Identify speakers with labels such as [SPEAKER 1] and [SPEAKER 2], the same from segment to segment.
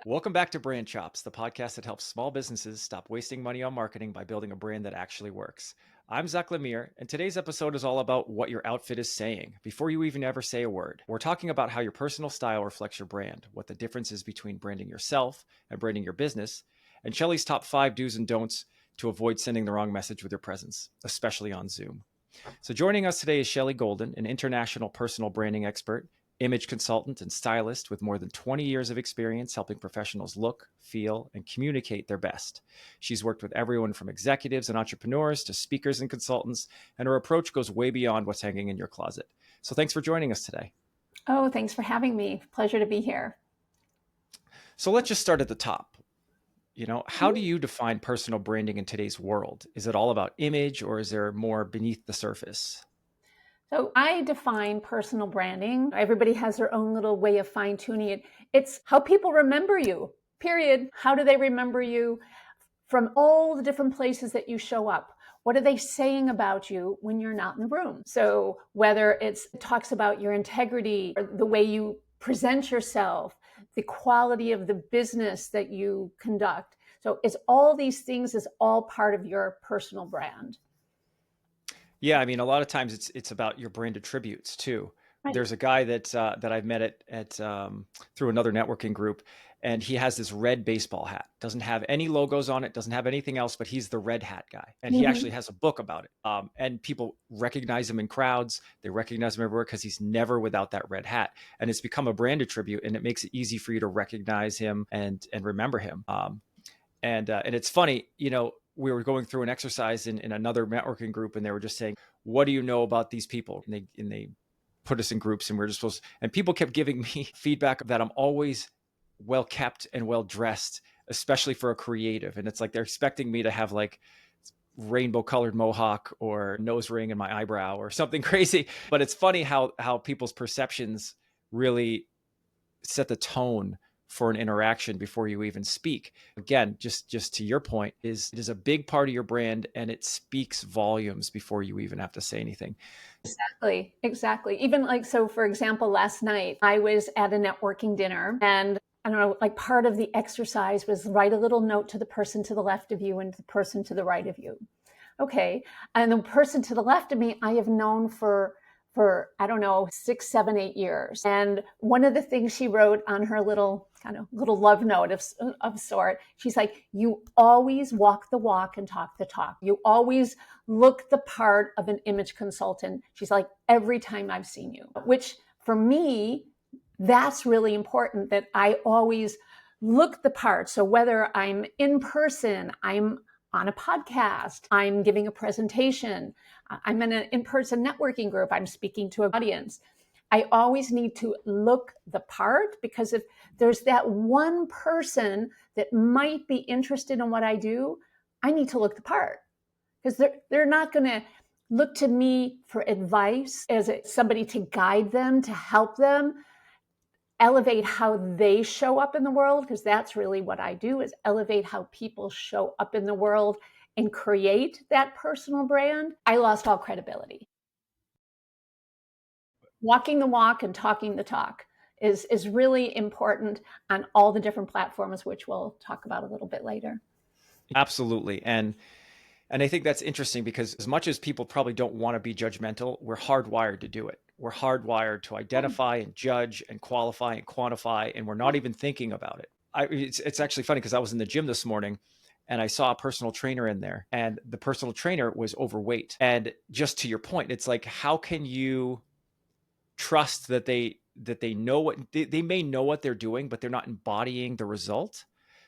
[SPEAKER 1] Welcome back to Brand Chops, the podcast that helps small businesses stop wasting money on marketing by building a brand that actually works. I'm Zach Lemire, and today's episode is all about what your outfit is saying before you even ever say a word. We're talking about how your personal style reflects your brand, what the difference is between branding yourself and branding your business, and Shelley's top 5 do's and don'ts to avoid sending the wrong message with your presence, especially on Zoom. So joining us today is Shelley Golden, an international personal branding expert, image consultant, and stylist with more than 20 years of experience helping professionals look, feel, and communicate their best. She's worked with everyone from executives and entrepreneurs to speakers and consultants, and her approach goes way beyond what's hanging in your closet. So thanks for joining us today.
[SPEAKER 2] Oh, thanks for having me. Pleasure to be here.
[SPEAKER 1] So let's just start at the top. How do you define personal branding in today's world? Is it all about image, or is there more beneath the surface?
[SPEAKER 2] So I define personal branding. Everybody has their own little way of fine tuning it. It's how people remember you, period. How do they remember you from all the different places that you show up? What are they saying about you when you're not in the room? So whether it talks about your integrity or the way you present yourself, the quality of the business that you conduct. So it's all these things is all part of your personal brand.
[SPEAKER 1] Yeah, I mean, a lot of times it's about your brand attributes too.
[SPEAKER 2] Right.
[SPEAKER 1] There's a guy that I've met at through another networking group, and he has this red baseball hat. Doesn't have any logos on it. Doesn't have anything else, but he's the red hat guy, and he actually has a book about it. And people recognize him in crowds. They recognize him everywhere because he's never without that red hat, and it's become a brand attribute, and it makes it easy for you to recognize him and remember him. And it's funny, we were going through an exercise in another networking group, and they were just saying, what do you know about these people? And they put us in groups, and we were just supposed, and people kept giving me feedback that I'm always well kept and well dressed, especially for a creative. And it's like, they're expecting me to have like rainbow colored mohawk or nose ring in my eyebrow or something crazy. But it's funny how people's perceptions really set the tone for an interaction before you even speak. Again, just to your point, it is a big part of your brand, and it speaks volumes before you even have to say anything.
[SPEAKER 2] Exactly. Even like, so for example, last night I was at a networking dinner, and I don't know, like part of the exercise was write a little note to the person to the left of you and the person to the right of you. Okay. And the person to the left of me, I have known for, I don't know, 6, 7, 8 years. And one of the things she wrote on her little love note of sort, she's like, you always walk the walk and talk the talk. You always look the part of an image consultant. She's like, every time I've seen you, which for me, that's really important, that I always look the part. So whether I'm in person, I'm on a podcast, I'm giving a presentation, I'm in an in-person networking group, I'm speaking to an audience, I always need to look the part, because if there's that one person that might be interested in what I do, I need to look the part, because they're not going to look to me for advice as somebody to guide them, to help them elevate how they show up in the world, because that's really what I do, is elevate how people show up in the world and create that personal brand. I lost all credibility. Walking the walk and talking the talk is really important on all the different platforms, which we'll talk about a little bit later.
[SPEAKER 1] Absolutely. And I think that's interesting, because as much as people probably don't want to be judgmental, we're hardwired to do it. We're hardwired to identify and judge and qualify and quantify, and we're not even thinking about it. It's actually funny, because I was in the gym this morning and I saw a personal trainer in there, and the personal trainer was overweight. And just to your point, it's like, how can you trust that they know what they may know what they're doing, but they're not embodying the result?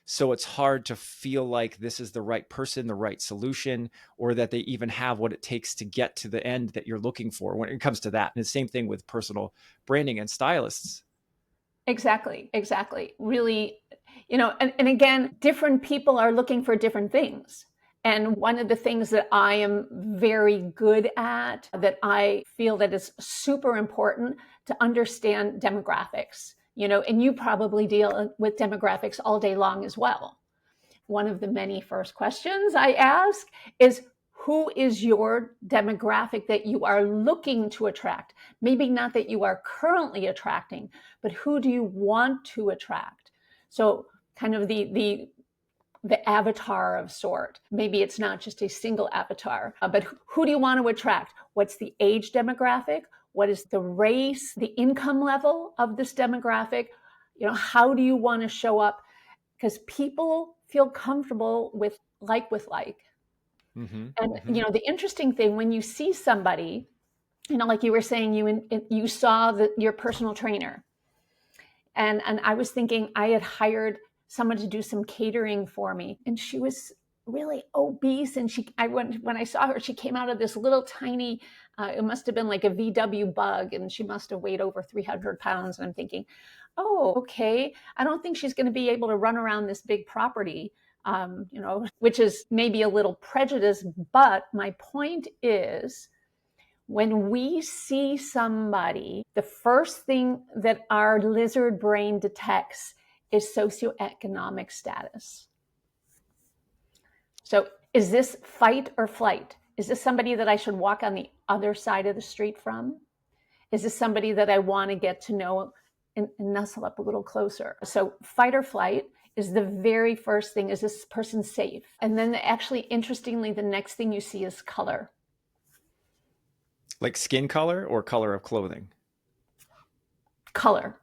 [SPEAKER 1] So it's hard to feel like this is the right person, the right solution, or that they even have what it takes to get to the end that you're looking for when it comes to that. And the same thing with personal branding and stylists.
[SPEAKER 2] Exactly. Really, and again, different people are looking for different things. And one of the things that I am very good at, that I feel that is super important, to understand demographics, and you probably deal with demographics all day long as well. One of the many first questions I ask is, who is your demographic that you are looking to attract? Maybe not that you are currently attracting, but who do you want to attract? So kind of the avatar of sort. Maybe it's not just a single avatar, but who do you want to attract? What's the age demographic? What is the race, the income level of this demographic? How do you want to show up? Because people feel comfortable with like.
[SPEAKER 1] Mm-hmm.
[SPEAKER 2] And,
[SPEAKER 1] Mm-hmm.
[SPEAKER 2] the interesting thing, when you see somebody, like you were saying, you saw your personal trainer. And I was thinking I had hired someone to do some catering for me, and she was really obese. And when I saw her, she came out of this little tiny, it must have been like a VW bug, and she must have weighed over 300 pounds. And I'm thinking, oh, okay, I don't think she's going to be able to run around this big property, which is maybe a little prejudice. But my point is, when we see somebody, the first thing that our lizard brain detects is socioeconomic status. So is this fight or flight? Is this somebody that I should walk on the other side of the street from? Is this somebody that I want to get to know and nuzzle up a little closer? So fight or flight is the very first thing. Is this person safe? And then actually, interestingly, the next thing you see is color.
[SPEAKER 1] Like skin color or color of clothing?
[SPEAKER 2] Color.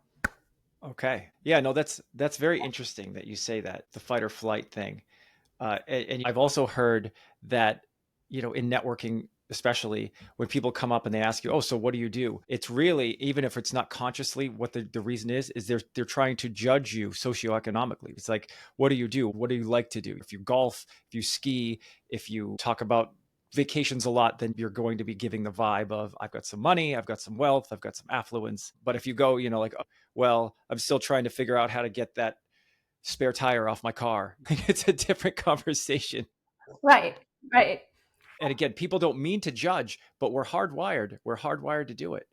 [SPEAKER 1] Okay. Yeah, no, that's very interesting that you say that, the fight or flight thing. And I've also heard that, in networking, especially when people come up and they ask you, oh, so what do you do? It's really, even if it's not consciously, what the reason is they're trying to judge you socioeconomically. It's like, what do you do? What do you like to do? If you golf, if you ski, if you talk about vacations a lot, then you're going to be giving the vibe of, I've got some money, I've got some wealth, I've got some affluence. But if you go, like, oh, well, I'm still trying to figure out how to get that spare tire off my car, it's a different conversation.
[SPEAKER 2] Right.
[SPEAKER 1] And again, people don't mean to judge, but we're hardwired. We're hardwired to do it.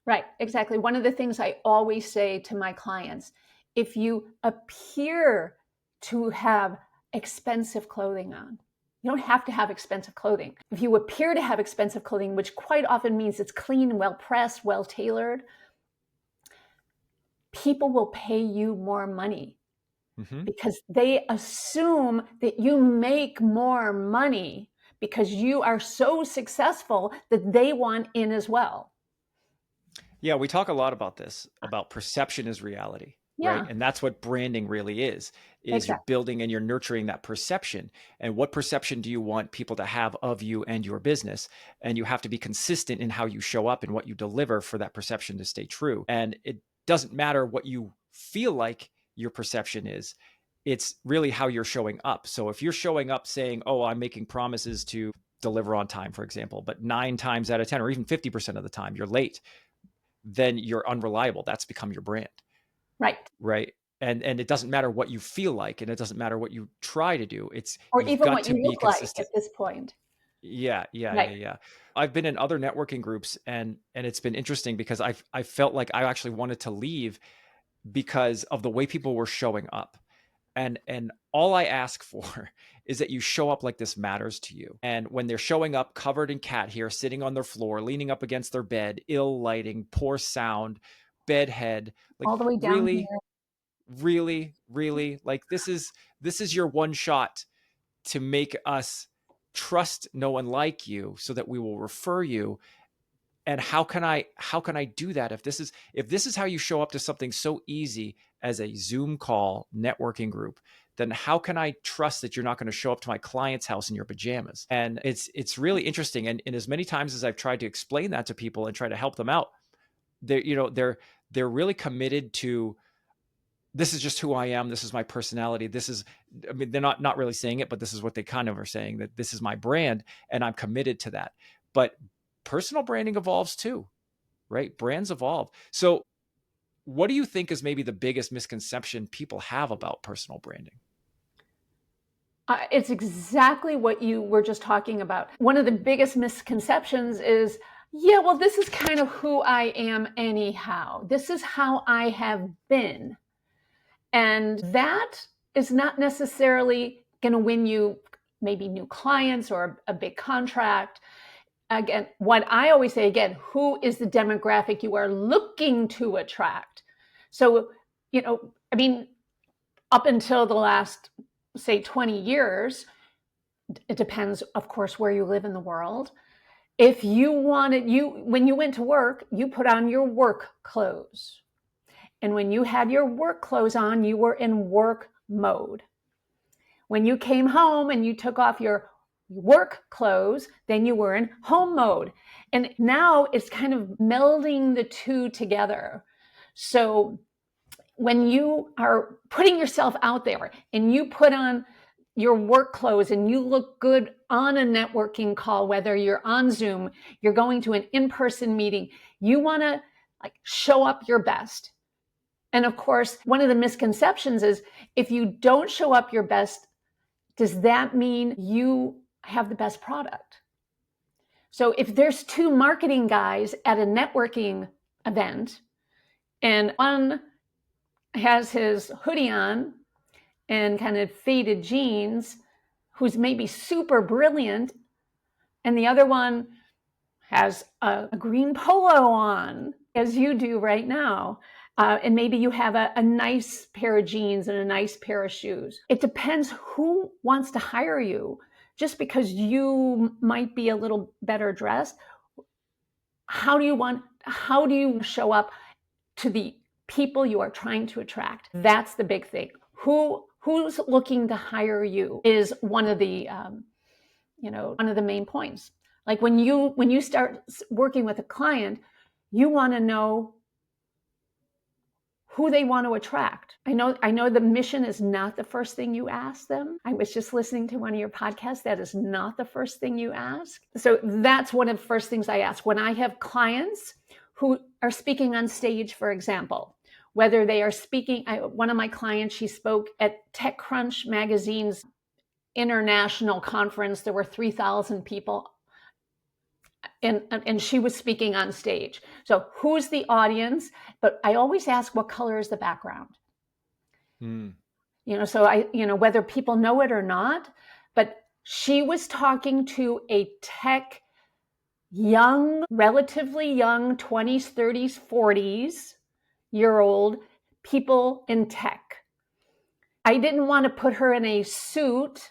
[SPEAKER 2] Right, exactly. One of the things I always say to my clients, if you appear to have expensive clothing on, you don't have to have expensive clothing. If you appear to have expensive clothing, which quite often means it's clean, well pressed, well tailored, people will pay you more money because they assume that you make more money because you are so successful that they want in as well.
[SPEAKER 1] Yeah, we talk a lot about this, about perception is reality, right? And that's what branding really is
[SPEAKER 2] Exactly.
[SPEAKER 1] You're building and you're nurturing that perception. And what perception do you want people to have of you and your business? And you have to be consistent in how you show up and what you deliver for that perception to stay true. And it doesn't matter what you feel like your perception is. It's really how you're showing up. So if you're showing up saying, oh, I'm making promises to deliver on time, for example, but 9 times out of 10, or even 50% of the time, you're late, then you're unreliable. That's become your brand. Right. And it doesn't matter what you feel like, and it doesn't matter what you try to do.
[SPEAKER 2] Or
[SPEAKER 1] You've
[SPEAKER 2] even
[SPEAKER 1] got
[SPEAKER 2] what
[SPEAKER 1] to
[SPEAKER 2] you
[SPEAKER 1] be
[SPEAKER 2] look like
[SPEAKER 1] consistent.
[SPEAKER 2] at this point.
[SPEAKER 1] Yeah. I've been in other networking groups, and it's been interesting because I felt like I actually wanted to leave because of the way people were showing up. And all I ask for is that you show up like this matters to you. And when they're showing up covered in cat hair, sitting on their floor, leaning up against their bed, ill lighting, poor sound, bed head, like,
[SPEAKER 2] all the way down
[SPEAKER 1] really,
[SPEAKER 2] here.
[SPEAKER 1] really, like, this is your one shot to make us trust no one like you so that we will refer you. And how can I do that if this is how you show up to something so easy as a Zoom call networking group? Then how can I trust that you're not going to show up to my client's house in your pajamas? And it's really interesting. And as many times as I've tried to explain that to people and try to help them out, they're really committed to, this is just who I am. This is my personality. They're not really saying it, but this is what they kind of are saying, that this is my brand and I'm committed to that. But personal branding evolves too, right? Brands evolve. So what do you think is maybe the biggest misconception people have about personal branding?
[SPEAKER 2] It's exactly what you were just talking about. One of the biggest misconceptions is, yeah, well, this is kind of who I am anyhow. This is how I have been. And that is not necessarily going to win you maybe new clients or a big contract. Again, what I always say, again, who is the demographic you are looking to attract? So, up until the last, say, 20 years, it depends, of course, where you live in the world. If you wanted, when you went to work, you put on your work clothes. And when you had your work clothes on, you were in work mode. When you came home and you took off your work clothes, then you were in home mode. And now it's kind of melding the two together. So when you are putting yourself out there and you put on your work clothes and you look good on a networking call, whether you're on Zoom, you're going to an in-person meeting, you want to like show up your best. And of course, one of the misconceptions is if you don't show up your best, does that mean you have the best product? So if there's two marketing guys at a networking event and one has his hoodie on and kind of faded jeans, who's maybe super brilliant, and the other one has a green polo on, as you do right now, and maybe you have a nice pair of jeans and a nice pair of shoes. It depends who wants to hire you. Just because you might be a little better dressed, how do you show up to the people you are trying to attract? That's the big thing. Who's looking to hire you is one of the main points. Like when you start working with a client, you want to know who they want to attract. I know the mission is not the first thing you ask them. I was just listening to one of your podcasts. That is not the first thing you ask. So that's one of the first things I ask when I have clients who are speaking on stage, for example. Whether they are speaking, one of my clients, she spoke at TechCrunch magazine's international conference. There were 3,000 people. And she was speaking on stage. So who's the audience? But I always ask, what color is the background? So whether people know it or not, but she was talking to a tech relatively young, 20s, 30s, 40s year old people in tech. I didn't want to put her in a suit,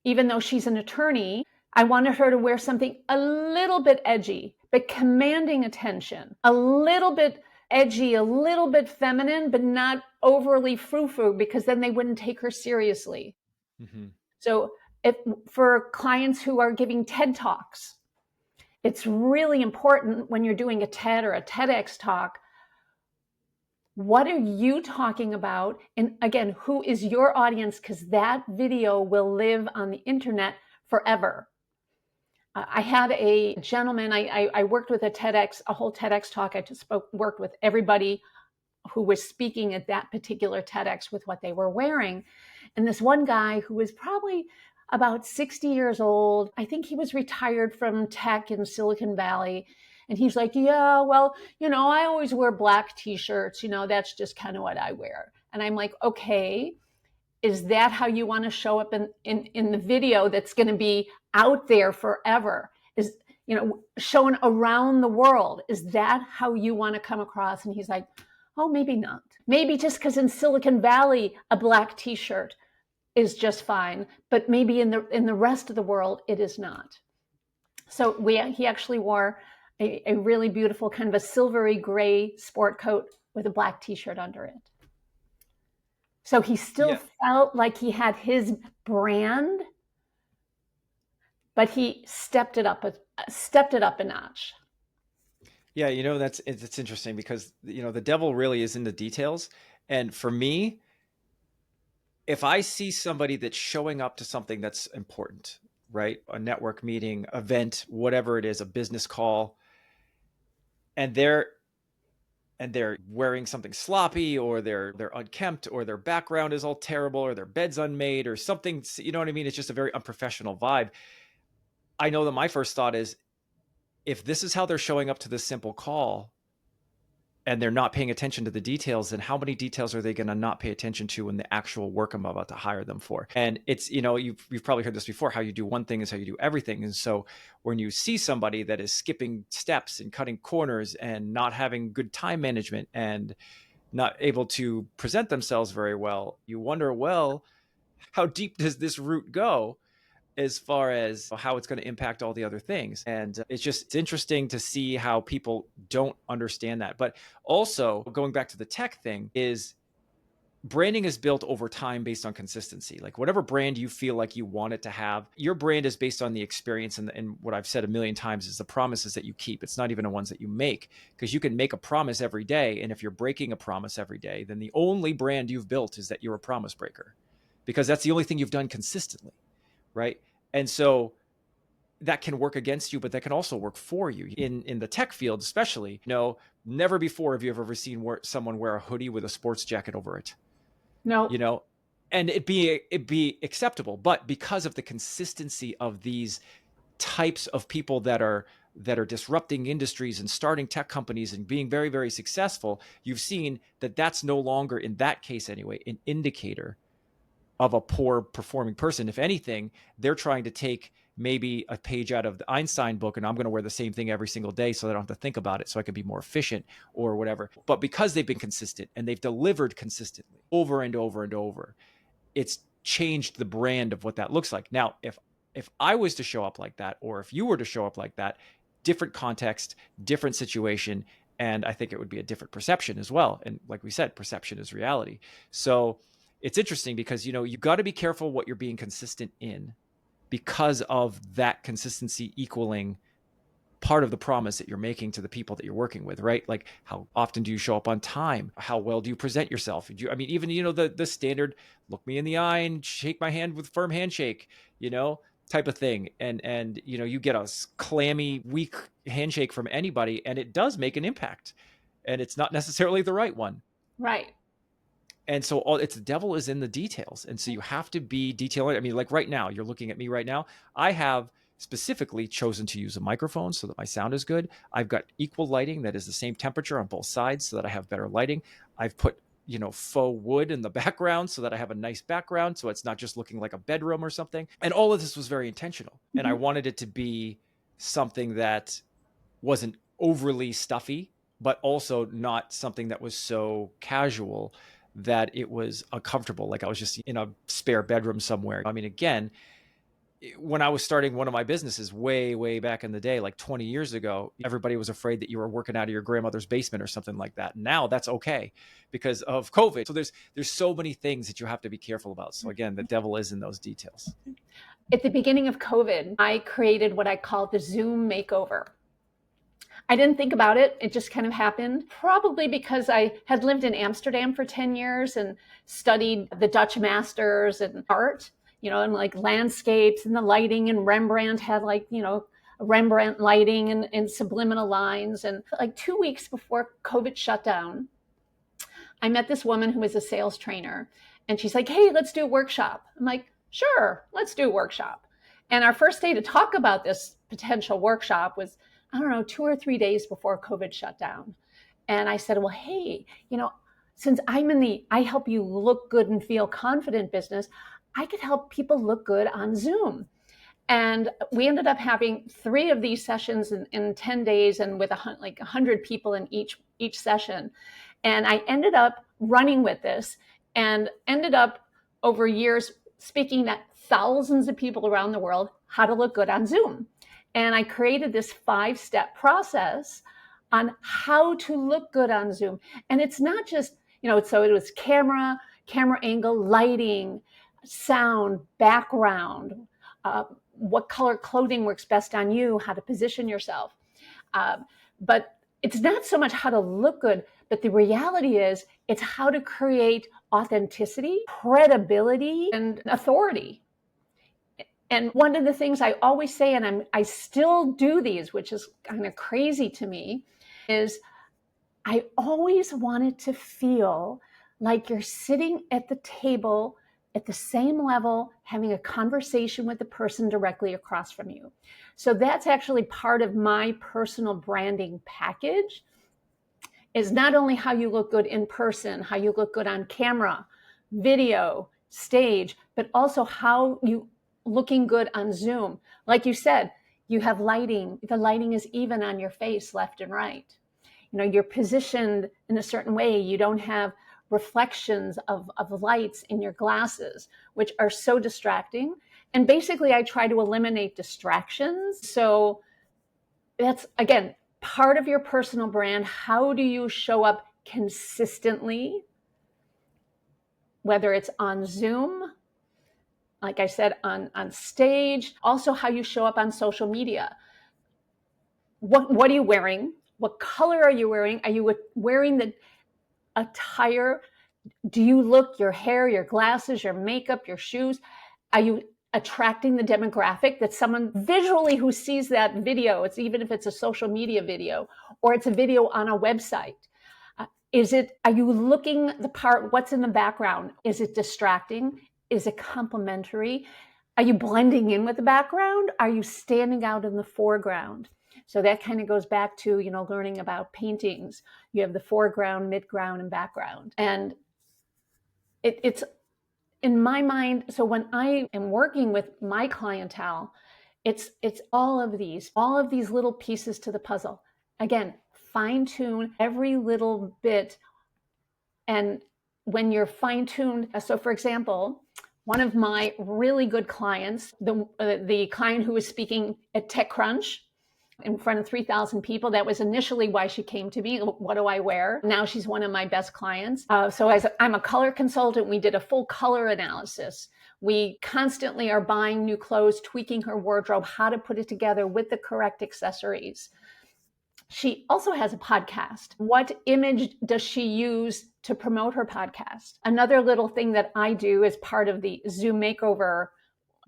[SPEAKER 2] even though she's an attorney. I wanted her to wear something a little bit edgy, but commanding attention, a little bit edgy, a little bit feminine, but not overly frou-frou, because then they wouldn't take her seriously. Mm-hmm. So for clients who are giving TED Talks, it's really important when you're doing a TED or a TEDx talk, what are you talking about? And again, who is your audience? Because that video will live on the internet forever. I had a gentleman, I worked with a whole TEDx talk. I just worked with everybody who was speaking at that particular TEDx with what they were wearing. And this one guy who was probably about 60 years old, I think he was retired from tech in Silicon Valley. And he's like, yeah, well, I always wear black t-shirts, that's just kind of what I wear. And I'm like, okay, is that how you want to show up in the video that's going to be out there forever? Is, shown around the world? Is that how you want to come across? And he's like, oh, maybe not. Maybe just because in Silicon Valley, a black t-shirt is just fine, but maybe in the rest of the world, it is not. So he actually wore a really beautiful kind of a silvery gray sport coat with a black t-shirt under it. So he still felt like he had his brand, but he stepped it up a notch.
[SPEAKER 1] Yeah, it's interesting because the devil really is in the details. And for me, if I see somebody that's showing up to something that's important, right? A network meeting, event, whatever it is, a business call, and they're wearing something sloppy, or they're unkempt, or their background is all terrible, or their bed's unmade, or something, you know what I mean? It's just a very unprofessional vibe. I know that my first thought is, if this is how they're showing up to this simple call and they're not paying attention to the details, then how many details are they going to not pay attention to in the actual work I'm about to hire them for? And it's, you've probably heard this before, how you do one thing is how you do everything. And so when you see somebody that is skipping steps and cutting corners and not having good time management and not able to present themselves very well, you wonder, well, how deep does this root go as far as how it's going to impact all the other things? And it's interesting to see how people don't understand that. But also, going back to the tech thing, is branding is built over time based on consistency. Like whatever brand you feel like you want it to have, your brand is based on the experience. And what I've said a million times is the promises that you keep. It's not even the ones that you make, because you can make a promise every day. And if you're breaking a promise every day, then the only brand you've built is that you're a promise breaker, because that's the only thing you've done consistently. Right. And so that can work against you, but that can also work for you in the tech field, especially. Never before have you ever seen someone wear a hoodie with a sports jacket over it.
[SPEAKER 2] No.
[SPEAKER 1] And it'd be acceptable. But because of the consistency of these types of people that are disrupting industries and starting tech companies and being very, very successful, you've seen that that's no longer, in that case anyway, an indicator of a poor performing person. If anything, they're trying to take maybe a page out of the Einstein book, and I'm going to wear the same thing every single day so I don't have to think about it, so I can be more efficient or whatever. But because they've been consistent and they've delivered consistently over and over and over, it's changed the brand of what that looks like. Now, if I was to show up like that, or if you were to show up like that, different context, different situation, and I think it would be a different perception as well. And like we said, perception is reality. So it's interesting because, you got to be careful what you're being consistent in, because of that consistency equaling part of the promise that you're making to the people that you're working with, right? Like, how often do you show up on time? How well do you present yourself? Even, the standard, look me in the eye and shake my hand with firm handshake, type of thing. And, you get a clammy, weak handshake from anybody, and it does make an impact, and it's not necessarily the right one.
[SPEAKER 2] Right.
[SPEAKER 1] And so the devil is in the details. And so you have to be detailed. Like right now, you're looking at me right now. I have specifically chosen to use a microphone so that my sound is good. I've got equal lighting that is the same temperature on both sides so that I have better lighting. I've put, faux wood in the background so that I have a nice background, so it's not just looking like a bedroom or something. And all of this was very intentional. Mm-hmm. And I wanted it to be something that wasn't overly stuffy, but also not something that was so casual that it was uncomfortable, like I was just in a spare bedroom somewhere. Again, when I was starting one of my businesses way, way back in the day, like 20 years ago, everybody was afraid that you were working out of your grandmother's basement or something like that. Now that's okay because of COVID. So there's so many things that you have to be careful about. So again, the devil is in those details.
[SPEAKER 2] At the beginning of COVID, I created what I call the Zoom makeover. I didn't think about it. It just kind of happened, probably because I had lived in Amsterdam for 10 years and studied the Dutch masters and art, and like landscapes and the lighting, and Rembrandt had Rembrandt lighting and subliminal lines. And like 2 weeks before COVID shut down, I met this woman who was a sales trainer, and she's like, hey, let's do a workshop. I'm like, sure, let's do a workshop. And our first day to talk about this potential workshop was, 2 or 3 days before COVID shut down. And I said, well, hey, since I'm in the I help you look good and feel confident business, I could help people look good on Zoom. And we ended up having 3 of these sessions in 10 days and with 100 people in each session. And I ended up running with this and ended up over years speaking at thousands of people around the world how to look good on Zoom. And I created this 5-step process on how to look good on Zoom. And it's not just, so it was camera angle, lighting, sound, background, what color clothing works best on you, how to position yourself. But it's not so much how to look good, but the reality is it's how to create authenticity, credibility, and authority. And one of the things I always say, and I still do these, which is kind of crazy to me, is I always wanted to feel like you're sitting at the table at the same level, having a conversation with the person directly across from you. So that's actually part of my personal branding package, is not only how you look good in person, how you look good on camera, video, stage, but also how you looking good on Zoom. Like you said, you have lighting. The lighting is even on your face, left and right. you're positioned in a certain way. You don't have reflections of lights in your glasses, which are so distracting. And basically, I try to eliminate distractions. So that's, again, part of your personal brand. How do you show up consistently, whether it's on Zoom, like I said, on stage, also how you show up on social media. What are you wearing? What color are you wearing? Are you wearing the attire? Do you look, your hair, your glasses, your makeup, your shoes? Are you attracting the demographic that someone visually who sees that video, it's even if it's a social media video or it's a video on a website? Are you looking the part? What's in the background? Is it distracting? Is it complimentary? Are you blending in with the background? Are you standing out in the foreground? So that kind of goes back to, learning about paintings. You have the foreground, midground, and background. And it's in my mind. So when I am working with my clientele, it's all of these little pieces to the puzzle. Again, fine tune every little bit. And when you're fine tuned, so for example, one of my really good clients, the client who was speaking at TechCrunch in front of 3,000 people, that was initially why she came to me. What do I wear? Now she's one of my best clients. So as I'm a color consultant, we did a full color analysis. We constantly are buying new clothes, tweaking her wardrobe, how to put it together with the correct accessories. She also has a podcast. What image does she use to promote her podcast? Another little thing that I do as part of the Zoom makeover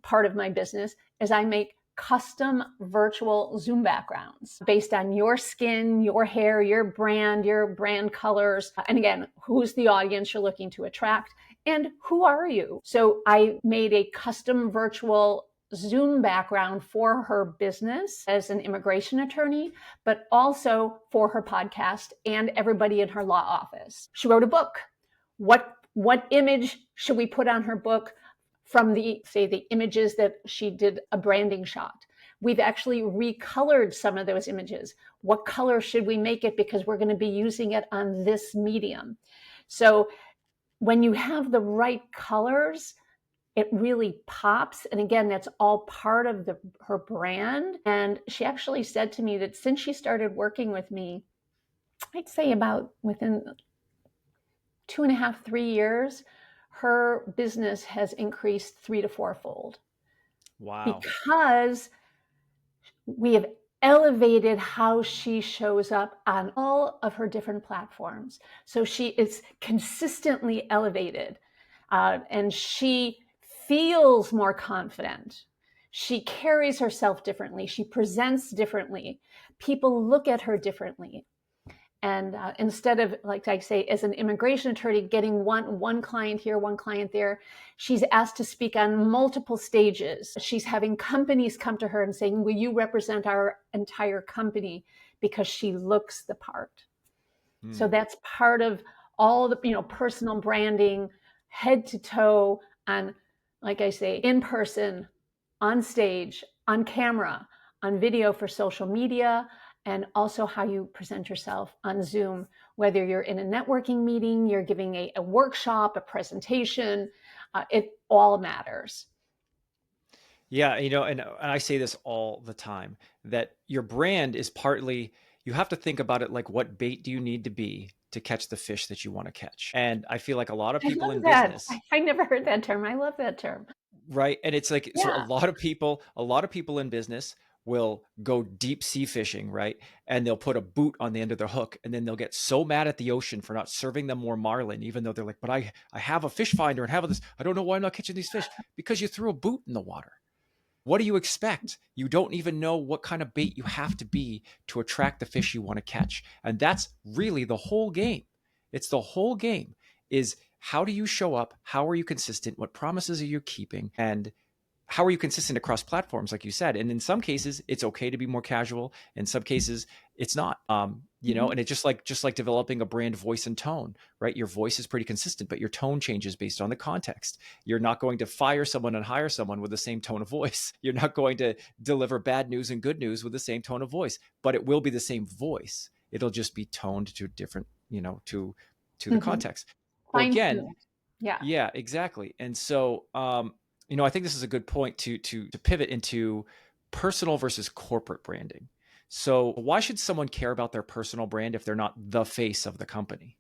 [SPEAKER 2] part of my business is I make custom virtual Zoom backgrounds based on your skin, your hair, your brand colors. And again, who's the audience you're looking to attract and who are you? So I made a custom virtual Zoom background for her business as an immigration attorney, but also for her podcast and everybody in her law office. She wrote a book. What image should we put on her book from the images that she did a branding shot? We've actually recolored some of those images. What color should we make it? Because we're going to be using it on this medium. So when you have the right colors, it really pops. And again, that's all part of her brand. And she actually said to me that since she started working with me, I'd say about within 2.5, 3 years, her business has increased 3 to 4-fold.
[SPEAKER 1] Wow.
[SPEAKER 2] Because we have elevated how she shows up on all of her different platforms. So she is consistently elevated, and she feels more confident. She carries herself differently. She presents differently. People look at her differently. And instead of, like I say, as an immigration attorney, getting one client here, one client there, she's asked to speak on multiple stages. She's having companies come to her and saying, will you represent our entire company? Because she looks the part. So that's part of all the, personal branding, head to toe, on, like I say, in person, on stage, on camera, on video for social media, and also how you present yourself on Zoom, whether you're in a networking meeting, you're giving a workshop, a presentation, it all matters.
[SPEAKER 1] Yeah, and I say this all the time, that your brand is partly, you have to think about it like, what bait do you need to be to catch the fish that you want to catch? And I feel like a lot of
[SPEAKER 2] I
[SPEAKER 1] people
[SPEAKER 2] love
[SPEAKER 1] in
[SPEAKER 2] that.
[SPEAKER 1] business,
[SPEAKER 2] I never heard that term. I love that term.
[SPEAKER 1] right? And it's like, so
[SPEAKER 2] Yeah.
[SPEAKER 1] a lot of people in business will go deep sea fishing, right? And they'll put a boot on the end of their hook, and then they'll get so mad at the ocean for not serving them more marlin, even though they're like, but I have a fish finder and have this. I don't know why I'm not catching these fish, because you threw a boot in the water. What do you expect? You don't even know what kind of bait you have to be to attract the fish you want to catch. And that's really the whole game. It's the whole game is, how do you show up? How are you consistent? What promises are you keeping? And how are you consistent across platforms, like you said? And in some cases, it's okay to be more casual. In some cases, it's not. And it's just like developing a brand voice and tone, right? Your voice is pretty consistent, but your tone changes based on the context. You're not going to fire someone and hire someone with the same tone of voice. You're not going to deliver bad news and good news with the same tone of voice, but it will be the same voice. It'll just be toned to different, to the
[SPEAKER 2] Mm-hmm.
[SPEAKER 1] context. So
[SPEAKER 2] Fine
[SPEAKER 1] again,
[SPEAKER 2] tuned. Yeah.
[SPEAKER 1] yeah, exactly. And so, I think this is a good point to pivot into personal versus corporate branding. So why should someone care about their personal brand if they're not the face of the company?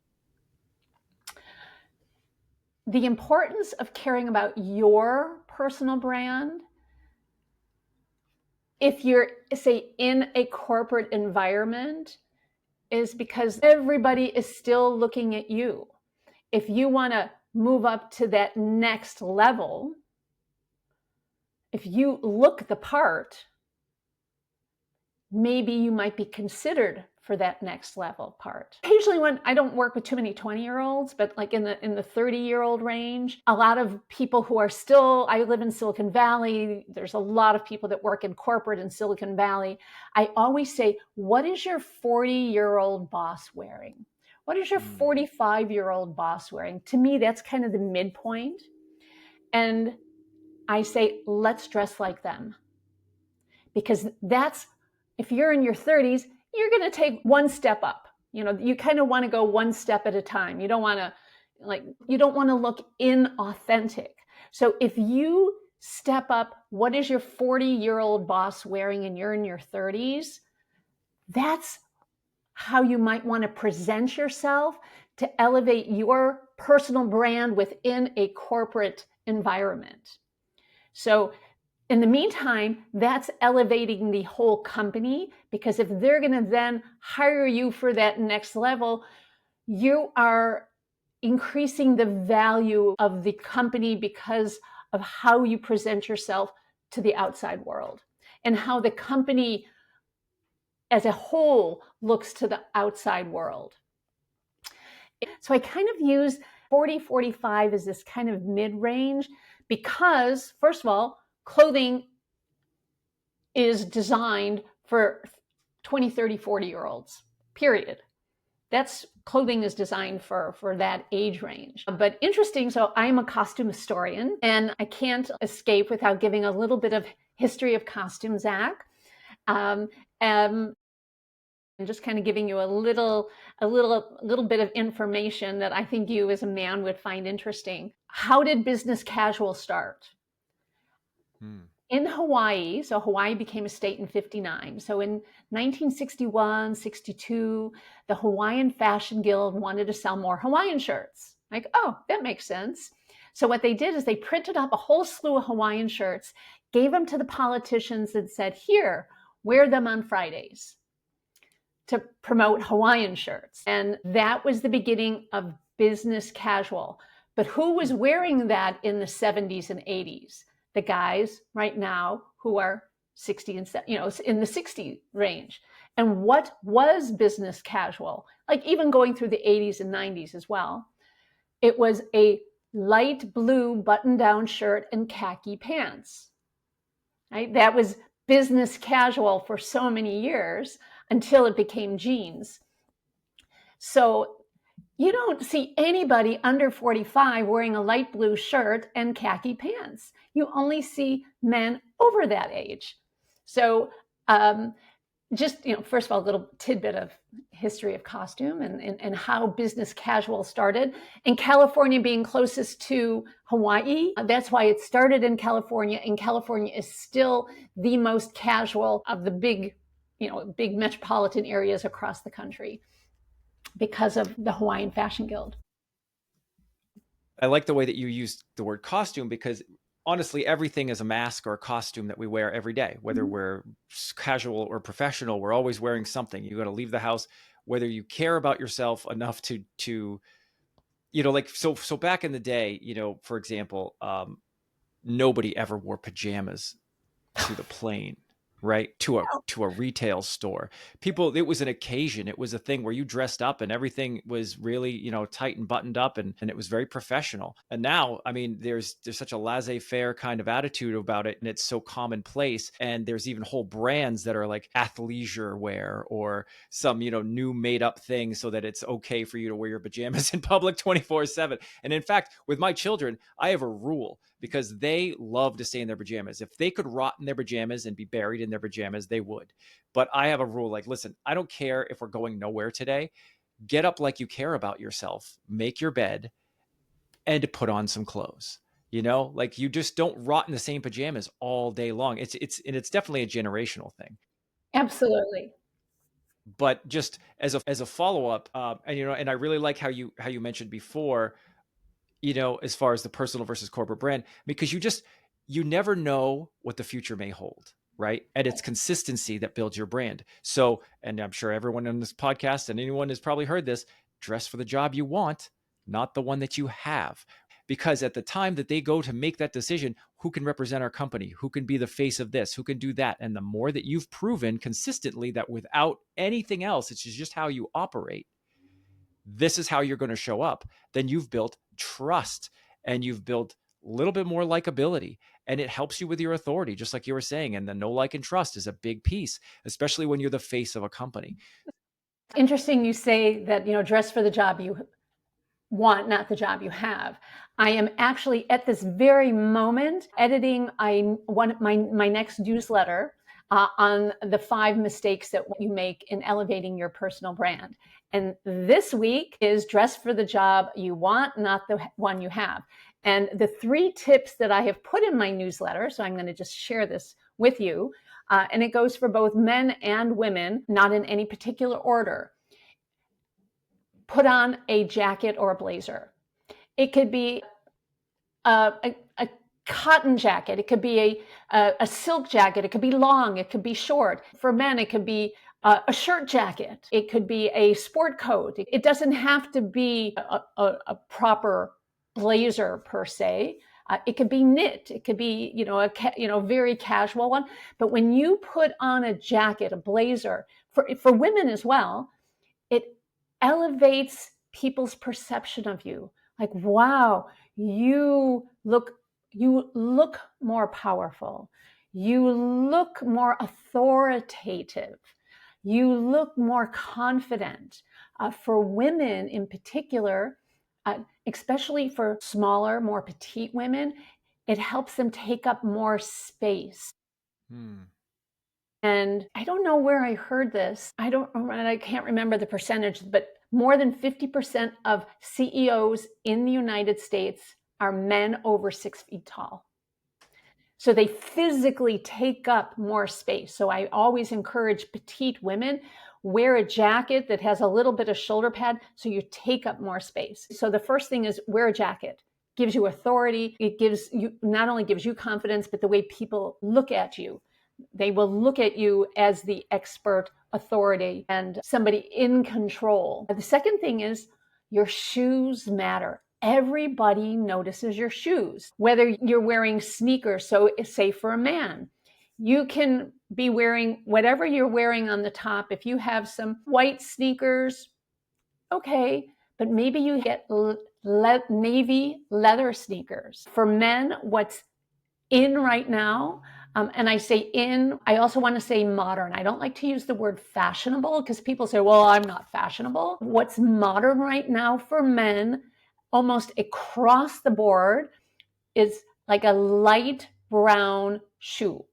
[SPEAKER 2] The importance of caring about your personal brand, if you're, say, in a corporate environment, is because everybody is still looking at you. If you want to move up to that next level, if you look the part, maybe you might be considered for that next level part. Occasionally, when I don't work with too many 20-year-olds, but like in the 30-year-old range, a lot of people who are still, I live in Silicon Valley, there's a lot of people that work in corporate in Silicon Valley. I always say, what is your 40-year-old boss wearing? What is your 45-year-old boss wearing? To me, that's kind of the midpoint. And I say, let's dress like them. Because that's, if you're in your 30s, you're going to take one step up. You kind of want to go one step at a time. You don't want to look inauthentic. So if you step up, what is your 40-year-old boss wearing and you're in your 30s? That's how you might want to present yourself to elevate your personal brand within a corporate environment. So in the meantime, that's elevating the whole company, because if they're going to then hire you for that next level, you are increasing the value of the company because of how you present yourself to the outside world and how the company as a whole looks to the outside world. So I kind of use 40, 45 as this kind of mid-range because, first of all, clothing is designed for 20, 30, 40-year-olds, period. That's clothing is designed for that age range. But interesting, so I'm a costume historian, and I can't escape without giving a little bit of history of costume, Zach. And just kind of giving you a little bit of information that I think you as a man would find interesting. How did business casual start? In Hawaii, so Hawaii became a state in 59. So in 1961, 62, the Hawaiian Fashion Guild wanted to sell more Hawaiian shirts. Like, oh, that makes sense. So what they did is they printed up a whole slew of Hawaiian shirts, gave them to the politicians and said, here, wear them on Fridays to promote Hawaiian shirts. And that was the beginning of business casual. But who was wearing that in the 70s and 80s? The guys right now who are 60 and in the 60 range. And what was business casual? Like even going through the 80s and 90s as well. It was a light blue button-down shirt and khaki pants. Right? That was business casual for so many years until it became jeans. So you don't see anybody under 45 wearing a light blue shirt and khaki pants. You only see men over that age. So just, first of all, a little tidbit of history of costume and how business casual started. In California being closest to Hawaii, that's why it started in California, and California is still the most casual of the big metropolitan areas across the country because of the Hawaiian Fashion Guild.
[SPEAKER 1] I like the way that you used the word costume, because honestly, everything is a mask or a costume that we wear every day, whether we're casual or professional. We're always wearing something. You got to leave the house, whether you care about yourself enough to so back in the day, for example, nobody ever wore pajamas to the plane, right? To a retail store. People, it was an occasion. It was a thing where you dressed up and everything was really, tight and buttoned up, and it was very professional. And now, I mean, there's such a laissez-faire kind of attitude about it, and it's so commonplace. And there's even whole brands that are like athleisure wear or some, new made up thing so that it's okay for you to wear your pajamas in public 24/7. And in fact, with my children, I have a rule, because they love to stay in their pajamas. If they could rot in their pajamas and be buried in in their pajamas, they would. But I have a rule like, listen, I don't care if we're going nowhere today. Get up like you care about yourself, make your bed, and put on some clothes. Like you just don't rot in the same pajamas all day long. It's definitely a generational thing.
[SPEAKER 2] Absolutely.
[SPEAKER 1] But just as a follow up, and I really like how you mentioned before, as far as the personal versus corporate brand, because you never know what the future may hold, right? And it's consistency that builds your brand. So, and I'm sure everyone on this podcast and anyone has probably heard this: dress for the job you want, not the one that you have. Because at the time that they go to make that decision, who can represent our company? Who can be the face of this? Who can do that? And the more that you've proven consistently that without anything else, it's just how you operate, this is how you're going to show up, then you've built trust and you've built a little bit more likability, and it helps you with your authority, just like you were saying. And the know, like, and trust is a big piece, especially when you're the face of a company.
[SPEAKER 2] Interesting you say that, dress for the job you want, not the job you have. I am actually at this very moment editing my next newsletter on the 5 mistakes that you make in elevating your personal brand. And this week is dress for the job you want, not the one you have. And the 3 tips that I have put in my newsletter, so I'm going to just share this with you, and it goes for both men and women, not in any particular order. Put on a jacket or a blazer. It could be a cotton jacket. It could be a silk jacket. It could be long. It could be short. For men, it could be a shirt jacket. It could be a sport coat. It doesn't have to be a proper blazer per se. It could be knit. It could be, a very casual one. But when you put on a jacket, a blazer, for women as well, it elevates people's perception of you. Like, wow, you look more powerful. You look more authoritative. You look more confident. For women in particular, especially for smaller, more petite women, it helps them take up more space. And I don't know where I heard this. I can't remember the percentage, but more than 50% of CEOs in the United States are men over 6 feet tall. So they physically take up more space. So I always encourage petite women, wear a jacket that has a little bit of shoulder pad so you take up more space. So the first thing is wear a jacket. Gives you authority. It not only gives you confidence, but the way people look at you. They will look at you as the expert authority and somebody in control. The second thing is your shoes matter. Everybody notices your shoes, whether you're wearing sneakers. So say for a man, you can be wearing whatever you're wearing on the top. If you have some white sneakers, okay, but maybe you get navy leather sneakers. For men, what's in right now, and I say in, I also want to say modern. I don't like to use the word fashionable because people say, well, I'm not fashionable. What's modern right now for men, almost across the board, is like a light brown shoe,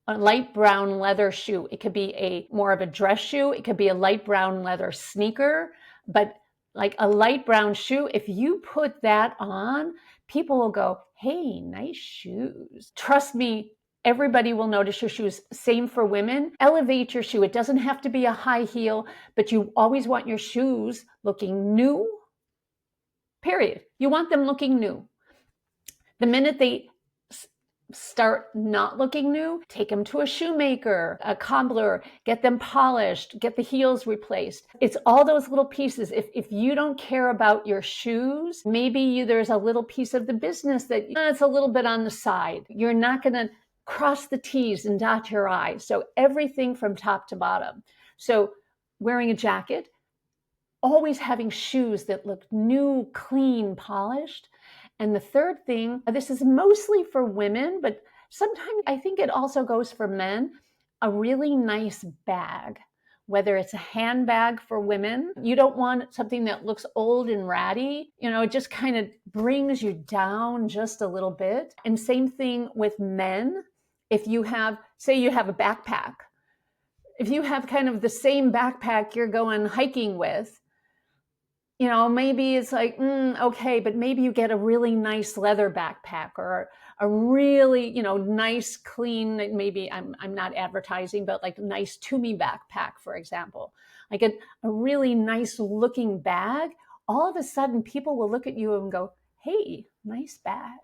[SPEAKER 2] a light brown leather shoe. It could be more of a dress shoe. It could be a light brown leather sneaker, but like a light brown shoe, if you put that on, people will go, hey, nice shoes. Trust me, everybody will notice your shoes. Same for women. Elevate your shoe. It doesn't have to be a high heel, but you always want your shoes looking new, period. You want them looking new. The minute they start not looking new, take them to a shoemaker, a cobbler, get them polished, get the heels replaced. It's all those little pieces. If you don't care about your shoes, maybe there's a little piece of the business that it's a little bit on the side. You're not going to cross the T's and dot your I's. So everything from top to bottom. So wearing a jacket, always having shoes that look new, clean, polished. And the third thing, this is mostly for women, but sometimes I think it also goes for men, a really nice bag, whether it's a handbag for women. You don't want something that looks old and ratty. It just kind of brings you down just a little bit. And same thing with men. If you have, say you have a backpack, if you have kind of the same backpack you're going hiking with, maybe it's like, okay, but maybe you get a really nice leather backpack, or a really, nice, clean, maybe I'm not advertising, but like nice Tumi backpack, for example, like a really nice looking bag. All of a sudden, people will look at you and go, hey, nice bag.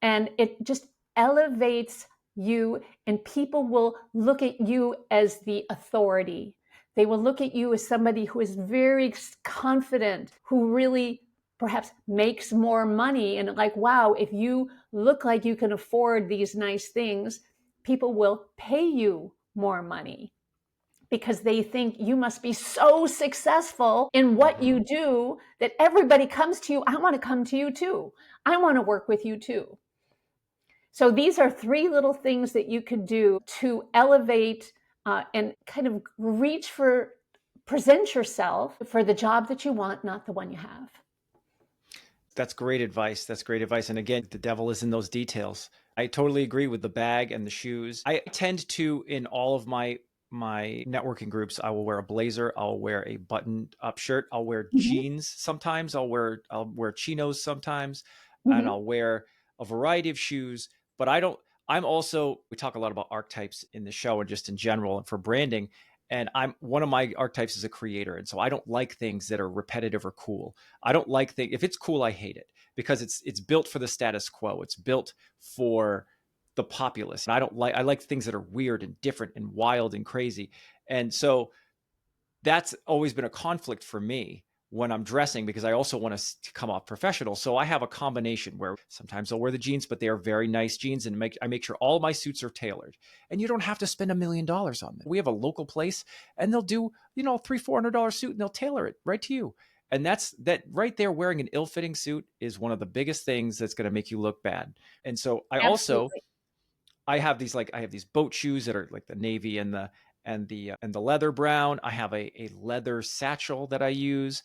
[SPEAKER 2] And it just elevates you, and people will look at you as the authority. They will look at you as somebody who is very confident, who really perhaps makes more money, and like, wow, if you look like you can afford these nice things, people will pay you more money because they think you must be so successful in what you do that everybody comes to you. I want to come to you too. I want to work with you too. So these are 3 little things that you could do to elevate and kind of present yourself for the job that you want, not the one you have.
[SPEAKER 1] That's great advice. That's great advice. And again, the devil is in those details. I totally agree with the bag and the shoes. I tend to, in all of my networking groups, I will wear a blazer, I'll wear a buttoned up shirt, I'll wear
[SPEAKER 2] Mm-hmm.
[SPEAKER 1] jeans sometimes, I'll wear chinos sometimes, and
[SPEAKER 2] Mm-hmm.
[SPEAKER 1] I'll wear a variety of shoes. But I don't, I'm also, we talk a lot about archetypes in the show and just in general and for branding. And I'm one of my archetypes is a creator. And so I don't like things that are repetitive or cool. I don't like things, if it's cool, I hate it because it's built for the status quo. It's built for the populace. And I like things that are weird and different and wild and crazy. And so that's always been a conflict for me when I'm dressing, because I also want to come off professional. So I have a combination where sometimes I'll wear the jeans, but they are very nice jeans, and I make sure all my suits are tailored. And you don't have to spend $1 million on them. We have a local place, and they'll do $300-400 suit, and they'll tailor it right to you. And that right there, wearing an ill-fitting suit is one of the biggest things that's going to make you look bad. And so
[SPEAKER 2] Absolutely.
[SPEAKER 1] I have these boat shoes that are like the navy and the leather brown. I have a leather satchel that I use.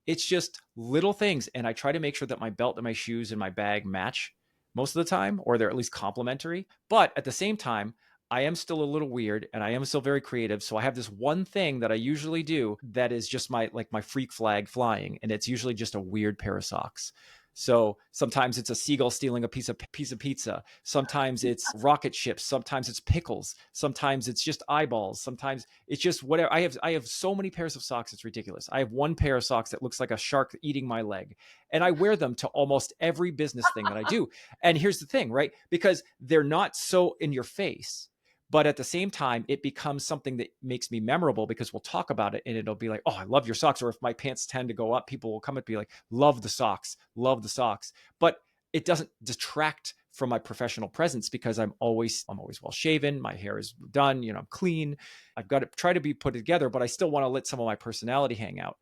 [SPEAKER 1] It's just little things, and I try to make sure that my belt and my shoes and my bag match most of the time, or they're at least complementary. But at the same time, I am still a little weird, and I am still very creative. So I have this one thing that I usually do that is just my freak flag flying, and it's usually just a weird pair of socks. So sometimes it's a seagull stealing a piece of pizza. Sometimes it's rocket ships. Sometimes it's pickles. Sometimes it's just eyeballs. Sometimes it's just whatever. I have so many pairs of socks. It's ridiculous. I have one pair of socks that looks like a shark eating my leg, and I wear them to almost every business thing that I do. And here's the thing, right? Because they're not so in your face, but at the same time, it becomes something that makes me memorable because we'll talk about it and it'll be like, oh, I love your socks. Or if my pants tend to go up, people will come and be like, love the socks, love the socks. But it doesn't detract from my professional presence because I'm always well shaven. My hair is done. I'm clean. I've got to try to be put together, but I still want to let some of my personality hang out.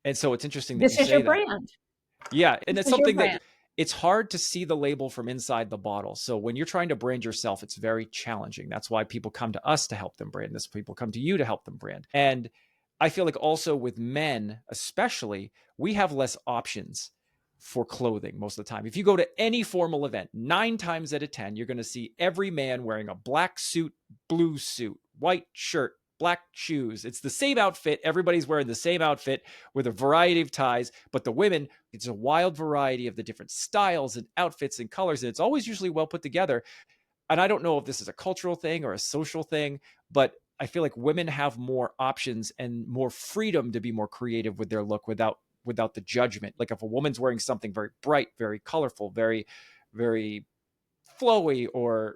[SPEAKER 1] And so it's interesting that you
[SPEAKER 2] This is your
[SPEAKER 1] say that.
[SPEAKER 2] brand.
[SPEAKER 1] Yeah. And
[SPEAKER 2] This
[SPEAKER 1] it's
[SPEAKER 2] is your
[SPEAKER 1] something that
[SPEAKER 2] brand.
[SPEAKER 1] it's hard to see the label from inside the bottle. So when you're trying to brand yourself, it's very challenging. That's why people come to us to help them brand this. People come to you to help them brand. And I feel like also with men, especially, we have less options for clothing most of the time. If you go to any formal event, 9 times out of 10, you're going to see every man wearing a black suit, blue suit, white shirt, black shoes. It's the same outfit. Everybody's wearing the same outfit with a variety of ties, but the women, it's a wild variety of the different styles and outfits and colors. And it's always usually well put together. And I don't know if this is a cultural thing or a social thing, but I feel like women have more options and more freedom to be more creative with their look without the judgment. Like if a woman's wearing something very bright, very colorful, very, very flowy, or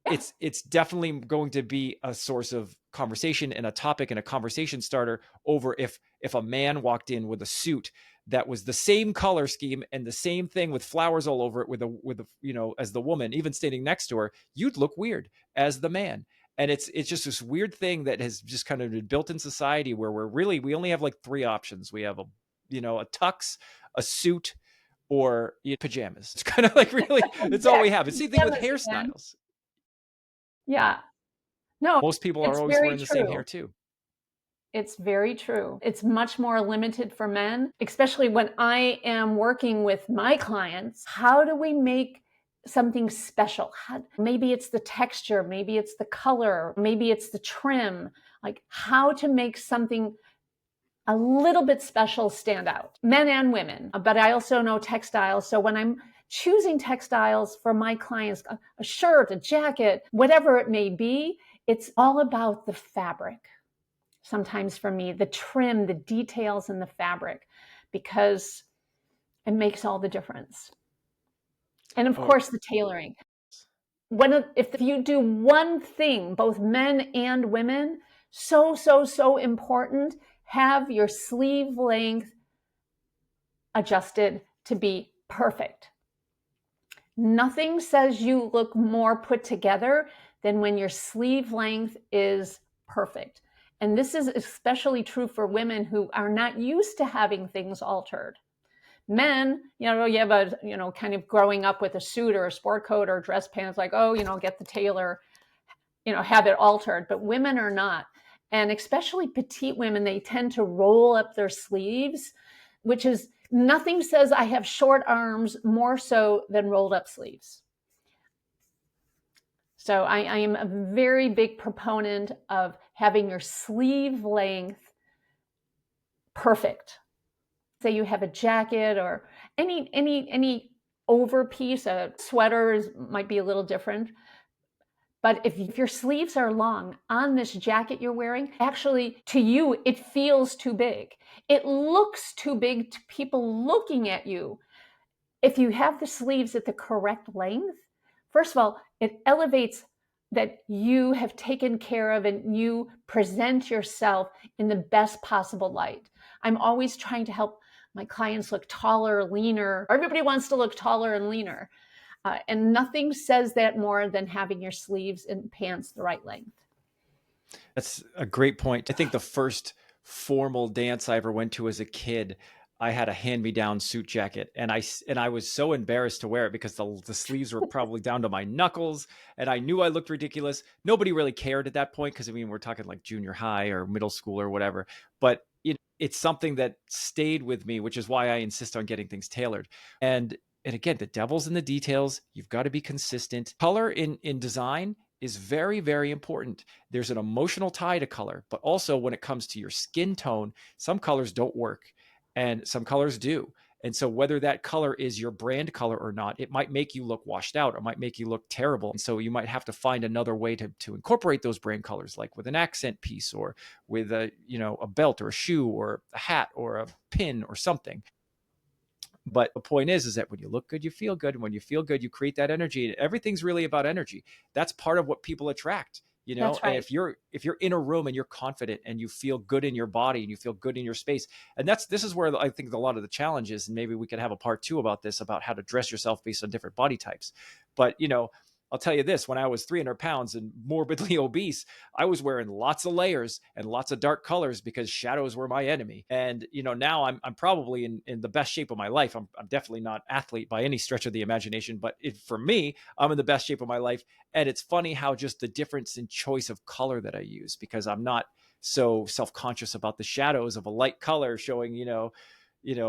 [SPEAKER 2] Yeah.
[SPEAKER 1] it's definitely going to be a source of conversation and a topic and a conversation starter over if a man walked in with a suit that was the same color scheme and the same thing with flowers all over it with a as the woman even standing next to her, you'd look weird as the man. And it's just this weird thing that has just kind of been built in society where we only have like 3 options. We have a tux, a suit, or pajamas. It's kind of like really it's all we have. It's the same thing with
[SPEAKER 2] Pajamas again.
[SPEAKER 1] hairstyles.
[SPEAKER 2] Yeah. No,
[SPEAKER 1] Most people are
[SPEAKER 2] it's
[SPEAKER 1] always
[SPEAKER 2] very
[SPEAKER 1] wearing the same
[SPEAKER 2] true.
[SPEAKER 1] hair too.
[SPEAKER 2] It's very true. It's much more limited for men, especially when I am working with my clients. How do we make something special. Maybe it's the texture, maybe it's the color, maybe it's the trim, like how to make something a little bit special stand out, men and women. But I also know textiles. So when I'm choosing textiles for my clients, a shirt, a jacket, whatever it may be, it's all about the fabric. Sometimes for me, the trim, the details in the fabric, because it makes all the difference. And of course, the tailoring. If you do one thing, both men and women, so important, have your sleeve length adjusted to be perfect. Nothing says you look more put together than when your sleeve length is perfect. And this is especially true for women who are not used to having things altered. Men, you have a, kind of growing up with a suit or a sport coat or dress pants, like, oh, get the tailor, have it altered. But women are not. And especially petite women, they tend to roll up their sleeves, which is, nothing says I have short arms more so than rolled up sleeves. So I am a very big proponent of having your sleeve length perfect. Say you have a jacket or any over piece, a sweater might be a little different. But if your sleeves are long on this jacket you're wearing, actually to you, it feels too big. It looks too big to people looking at you. If you have the sleeves at the correct length, first of all, it elevates that you have taken care of and you present yourself in the best possible light. I'm always trying to help my clients look taller, leaner. Everybody wants to look taller and leaner. And nothing says that more than having your sleeves and pants the right length.
[SPEAKER 1] That's a great point. I think the first formal dance I ever went to as a kid, I had a hand-me-down suit jacket, and I was so embarrassed to wear it because the sleeves were probably down to my knuckles, and I knew I looked ridiculous. Nobody really cared at that point because, we're talking like junior high or middle school or whatever. But it's something that stayed with me, which is why I insist on getting things tailored. And again, the devil's in the details. You've got to be consistent. Color in design is very, very important. There's an emotional tie to color, but also when it comes to your skin tone, some colors don't work and some colors do. And so whether that color is your brand color or not, it might make you look washed out. It might make you look terrible. And so you might have to find another way to incorporate those brand colors, like with an accent piece or with a belt or a shoe or a hat or a pin or something. But the point is that when you look good, you feel good. And when you feel good, you create that energy. Everything's really about energy. That's part of what people attract,
[SPEAKER 2] That's right.
[SPEAKER 1] And if you're in a room and you're confident and you feel good in your body and you feel good in your space, and this is where I think a lot of the challenge is, and maybe we could have a part 2 about this, about how to dress yourself based on different body types. But, I'll tell you this, when I was 300 pounds and morbidly obese, I was wearing lots of layers and lots of dark colors because shadows were my enemy. And, now I'm probably in the best shape of my life. I'm definitely not athlete by any stretch of the imagination, but for me, I'm in the best shape of my life. And it's funny how just the difference in choice of color that I use, because I'm not so self-conscious about the shadows of a light color showing,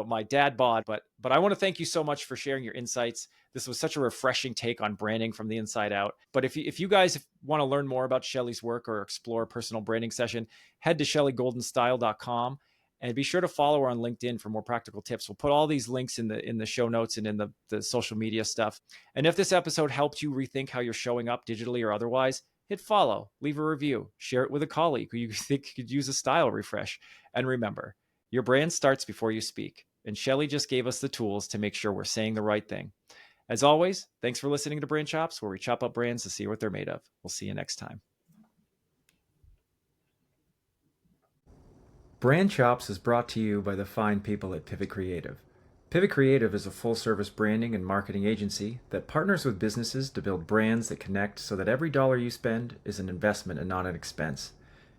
[SPEAKER 1] my dad bod. But I want to thank you so much for sharing your insights. This was such a refreshing take on branding from the inside out. But if you guys want to learn more about Shelley's work or explore a personal branding session, head to shelleygoldenstyle.com and be sure to follow her on LinkedIn for more practical tips. We'll put all these links in the show notes and in the social media stuff. And if this episode helped you rethink how you're showing up digitally or otherwise, hit follow, leave a review, share it with a colleague who you think could use a style refresh. And remember, your brand starts before you speak. And Shelley just gave us the tools to make sure we're saying the right thing. As always, thanks for listening to Brand Chops, where we chop up brands to see what they're made of. We'll see you next time. Brand Chops is brought to you by the fine people at Pivot Creative. Pivot Creative is a full-service branding and marketing agency that partners with businesses to build brands that connect so that every dollar you spend is an investment and not an expense.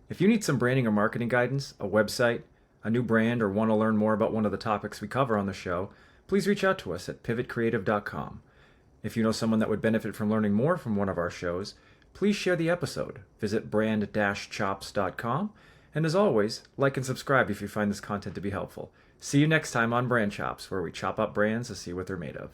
[SPEAKER 1] If you need some branding or marketing guidance, a website, a new brand, or want to learn more about one of the topics we cover on the show, please reach out to us at pivotcreative.com. If you know someone that would benefit from learning more from one of our shows, please share the episode. Visit brand-chops.com. And as always, like and subscribe if you find this content to be helpful. See you next time on Brand Chops, where we chop up brands to see what they're made of.